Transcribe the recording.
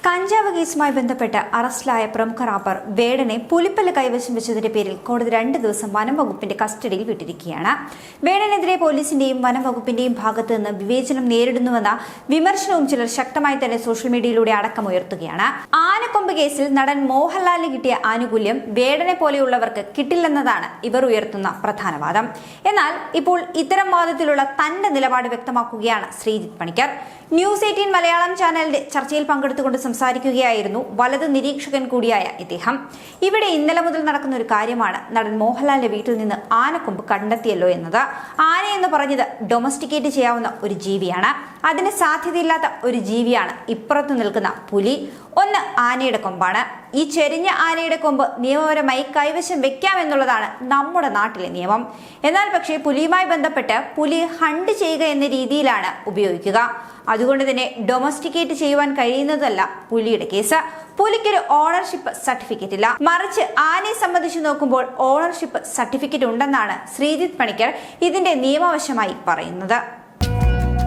കഞ്ചാവ് കേസുമായി ബന്ധപ്പെട്ട് അറസ്റ്റിലായ പ്രമുഖ റാപ്പർ വേടനെ പുലിപ്പല്ല് കൈവശം വെച്ചതിന്റെ പേരിൽ കോടതി 2 ദിവസം വനം വകുപ്പിന്റെ കസ്റ്റഡിയിൽ വിട്ടിരിക്കുകയാണ്. വേടനെതിരെ പോലീസിന്റെയും വനം വകുപ്പിന്റെയും ഭാഗത്ത് നിന്ന് വിവേചനം നേരിടുന്നുവെന്ന വിമർശനവും ചിലർ ശക്തമായി തന്നെ സോഷ്യൽ മീഡിയയിലൂടെ അടക്കമുയർത്തുകയാണ്. ആനക്കൊമ്പ് കേസിൽ നടൻ മോഹൻലാലിന് കിട്ടിയ ആനുകൂല്യം വേടനെ പോലെയുള്ളവർക്ക് കിട്ടില്ലെന്നതാണ് ഇവർ ഉയർത്തുന്ന പ്രധാന വാദം. എന്നാൽ ഇപ്പോൾ ഇത്തരം വാദത്തിലുള്ള തന്റെ നിലപാട് വ്യക്തമാക്കുകയാണ് ശ്രീജിത്ത് പണിക്കർ. ന്യൂസ് 18 മലയാളം ചാനലിന്റെ ചർച്ചയിൽ പങ്കെടുത്തുകൊണ്ട് സംസാരിക്കുകയായിരുന്നു വലത് നിരീക്ഷകൻ കൂടിയായ ഇദ്ദേഹം. ഇവിടെ ഇന്നലെ മുതൽ നടക്കുന്ന ഒരു കാര്യമാണ് നടൻ മോഹൻലാലിന്റെ വീട്ടിൽ നിന്ന് ആനക്കൊമ്പ് കണ്ടെത്തിയല്ലോ എന്നത്. ആന എന്ന് പറഞ്ഞത് ഡൊമസ്റ്റിക്കേറ്റ് ചെയ്യാവുന്ന ഒരു ജീവിയാണ്. അതിന് സാധ്യതയില്ലാത്ത ഒരു ജീവിയാണ് ഇപ്പുറത്ത് നിൽക്കുന്ന പുലി. ഒന്ന് ആനയുടെ കൊമ്പാണ്. ഈ ചെരിഞ്ഞ ആനയുടെ കൊമ്പ് നിയമപരമായി കൈവശം വെക്കാമെന്നുള്ളതാണ് നമ്മുടെ നാട്ടിലെ നിയമം. എന്നാൽ പക്ഷേ പുലിയുമായി ബന്ധപ്പെട്ട് പുലിയെ ഹണ്ട് ചെയ്യുക എന്ന രീതിയിലാണ് ഉപയോഗിക്കുക. അതുകൊണ്ട് തന്നെ ഡൊമസ്റ്റിക്കേറ്റ് ചെയ്യുവാൻ കഴിയുന്നതല്ല പുലിയുടെ കേസ്. പുലിക്കൊരു ഓണർഷിപ്പ് സർട്ടിഫിക്കറ്റ് ഇല്ല. മറിച്ച് ആനയെ സംബന്ധിച്ച് നോക്കുമ്പോൾ ഓണർഷിപ്പ് സർട്ടിഫിക്കറ്റ് ഉണ്ടെന്നാണ് ശ്രീജിത്ത് പണിക്കർ ഇതിന്റെ നിയമവശമായി പറയുന്നത്.